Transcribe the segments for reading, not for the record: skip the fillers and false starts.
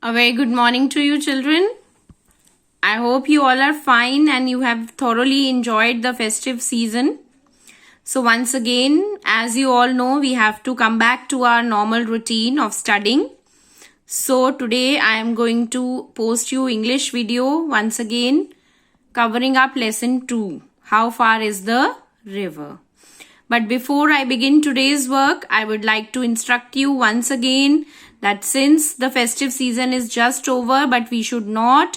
A very good morning to you, children. I hope you all are fine and you have thoroughly enjoyed the festive season. So once again, as you all know, we have to come back to our normal routine of studying. So today I am going to post you English video once again covering up lesson 2. How far is the river? But before I begin today's work, I would like to instruct you once again that since the festive season is just over, but we should not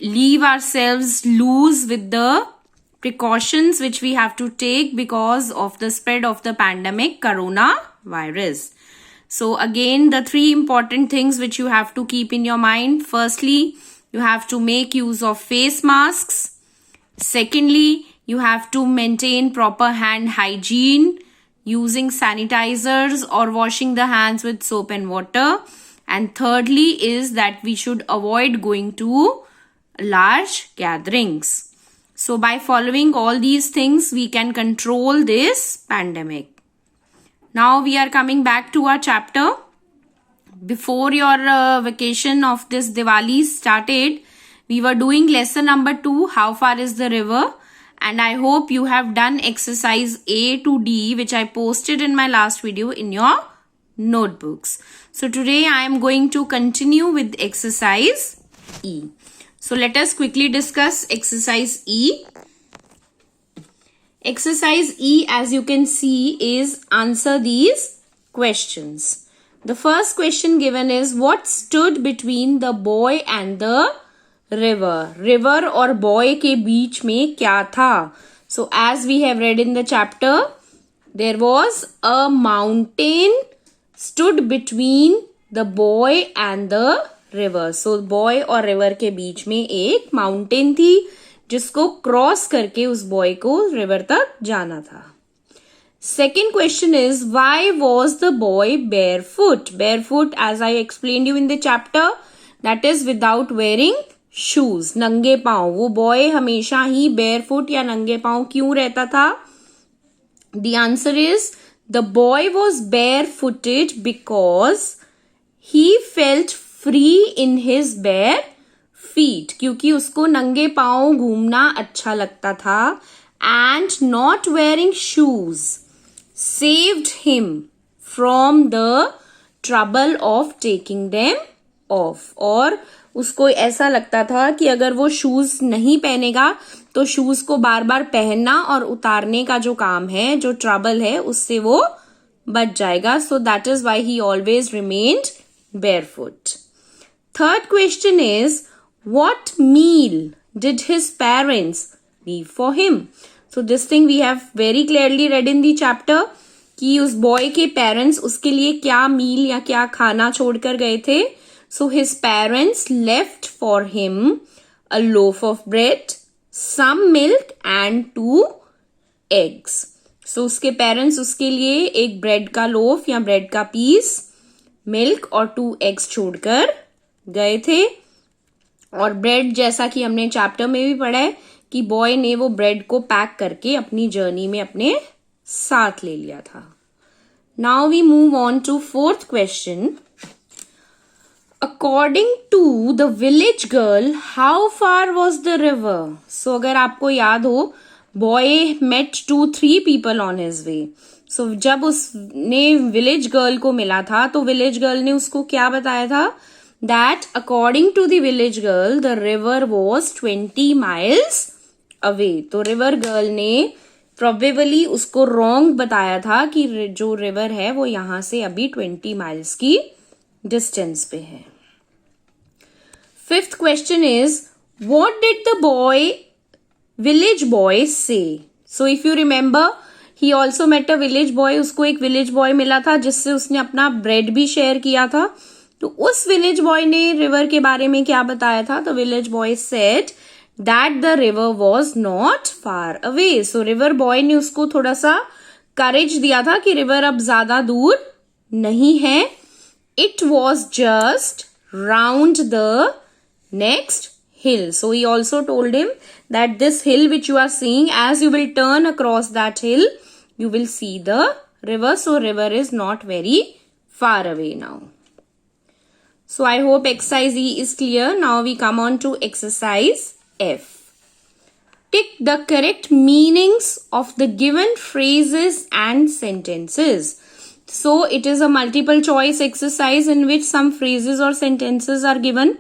leave ourselves loose with the precautions which we have to take because of the spread of the pandemic coronavirus. So again, the 3 important things which you have to keep in your mind. Firstly, you have to make use of face masks. Secondly, you have to maintain proper hand hygiene using sanitizers or washing the hands with soap and water. And thirdly is that we should avoid going to large gatherings. So by following all these things, we can control this pandemic. Now we are coming back to our chapter. Before your vacation of this Diwali started, we were doing lesson number 2, how far is the river? And I hope you have done exercise A to D, which I posted in my last video in your notebooks. So today I am going to continue with exercise E. So let us quickly discuss exercise E. Exercise E, as you can see, is answer these questions. The first question given is, what stood between the boy and the river? River or boy के बीच में क्या था? So as we have read in the chapter, there was a mountain stood between the boy and the river. So boy और river के बीच में एक mountain थी जिसको क्रॉस करके उस बॉय को रिवर तक जाना था. Second question is, why was the boy barefoot? Barefoot, as I explained you in the chapter, that is without wearing shoes. नंगे पाँव. वो बॉय हमेशा ही barefoot या नंगे पाँव क्यों रहता था? The answer is, the boy was barefooted because he felt free in his bare feet. क्योंकि उसको नंगे पाँव घूमना अच्छा लगता था. And not wearing shoes saved him from the trouble of taking them off. और उसको ऐसा लगता था कि अगर वो शूज नहीं पहनेगा तो शूज को बार बार पहनना और उतारने का जो काम है, जो ट्रबल है, उससे वो बच जाएगा. So that is why he always remained barefoot. Third question is, what meal did his parents leave for him? So this thing we have very clearly read in the chapter कि उस boy के parents उसके लिए क्या मील या क्या खाना छोड़कर गए थे. So his parents left for him a loaf of bread, some milk and 2 eggs. So उसके पेरेंट्स उसके लिए एक ब्रेड का लोफ या ब्रेड का पीस, मिल्क और 2 एग्स छोड़कर गए थे. और ब्रेड, जैसा कि हमने चैप्टर में भी पढ़ा है कि बॉय ने वो ब्रेड को पैक करके अपनी जर्नी में अपने साथ ले लिया था. Now we move on to fourth question. According to the village girl, how far was the river? So अगर आपको याद हो, boy met 2-3 people on his way. So जब उसने village girl को मिला था तो village girl ने उसको क्या बताया था? That according to the village girl, the river was 20 miles away. तो river girl ने probably उसको wrong बताया था कि जो river है वो यहाँ से अभी 20 miles की distance पे है. Fifth question is, what did the village boy say? So if you remember, he also met a village boy. उसको एक village boy मिला था जिससे उसने अपना bread भी share किया था. तो उस village boy ने river के बारे में क्या बताया था? The village boy said that the river was not far away. So river boy ने उसको थोड़ा सा courage दिया था कि river अब ज्यादा दूर नहीं है. It was just round the next hill. So he also told him that this hill which you are seeing, as you will turn across that hill, you will see the river. So river is not very far away now. So I hope exercise E is clear. Now we come on to exercise F. Tick the correct meanings of the given phrases and sentences. So it is a multiple choice exercise in which some phrases or sentences are given.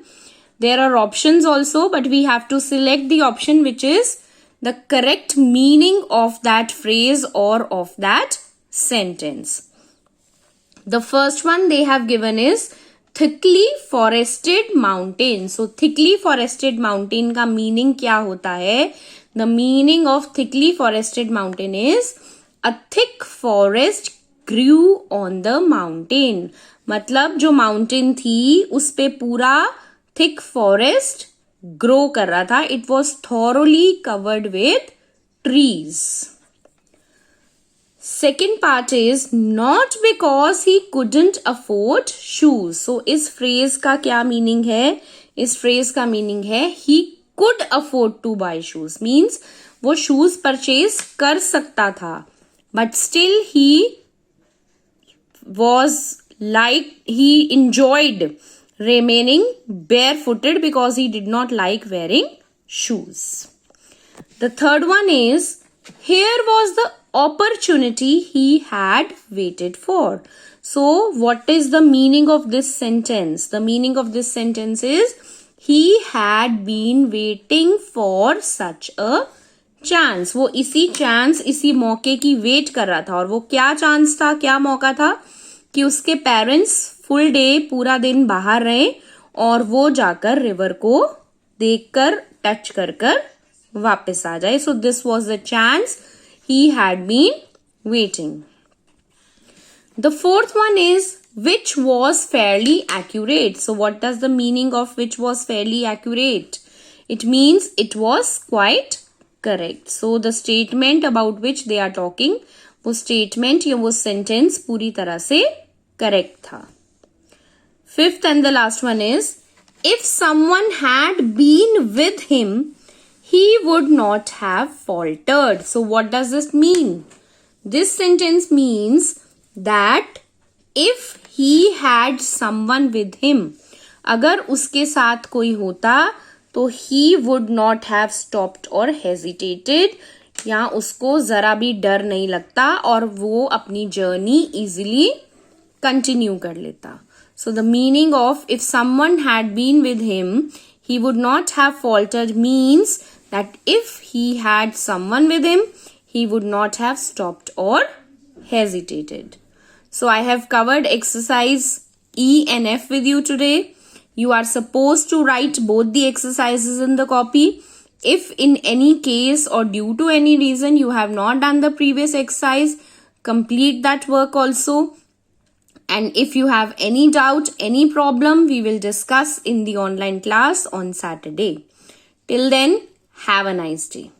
There are options also, but we have to select the option which is the correct meaning of that phrase or of that sentence. The first one they have given is thickly forested mountain. So thickly forested mountain का meaning क्या होता है? The meaning of thickly forested mountain is a thick forest grew on the mountain. मतलब जो mountain थी उस पे पूरा thick forest grow कर रहा था. It was thoroughly covered with trees. Second part is not because he couldn't afford shoes. So इस phrase का क्या meaning है? इस phrase का meaning है he could afford to buy shoes. Means वो shoes purchase कर सकता था. But still he was like he enjoyed remaining barefooted because he did not like wearing shoes. The third one is here was the opportunity he had waited for. So what is the meaning of this sentence? The meaning of this sentence is he had been waiting for such a chance. वो इसी chance, इसी मौके की wait कर रहा था. और वो क्या chance था, क्या मौका था कि उसके parents full day पूरा दिन बाहर रहे और वो जाकर river को देखकर touch कर कर वापस आ जाए. So this was the chance he had been waiting. The fourth one is which was fairly accurate. So what does the meaning of which was fairly accurate? It means it was quite correct. So the statement about which they are talking, वो statement या वो sentence पूरी तरह से correct था. Fifth and the last one is if someone had been with him, he would not have faltered. So what does this mean? This sentence means that if he had someone with him, अगर उसके साथ कोई होता तो he would not have stopped or hesitated. या उसको जरा भी डर नहीं लगता और वो अपनी journey easily continue कर लेता. So the meaning of if someone had been with him, he would not have faltered means that if he had someone with him, he would not have stopped or hesitated. So I have covered exercise E and F with you today. You are supposed to write both the exercises in the copy. If in any case or due to any reason you have not done the previous exercise, complete that work also. And if you have any doubt, any problem, we will discuss in the online class on Saturday. Till then, have a nice day.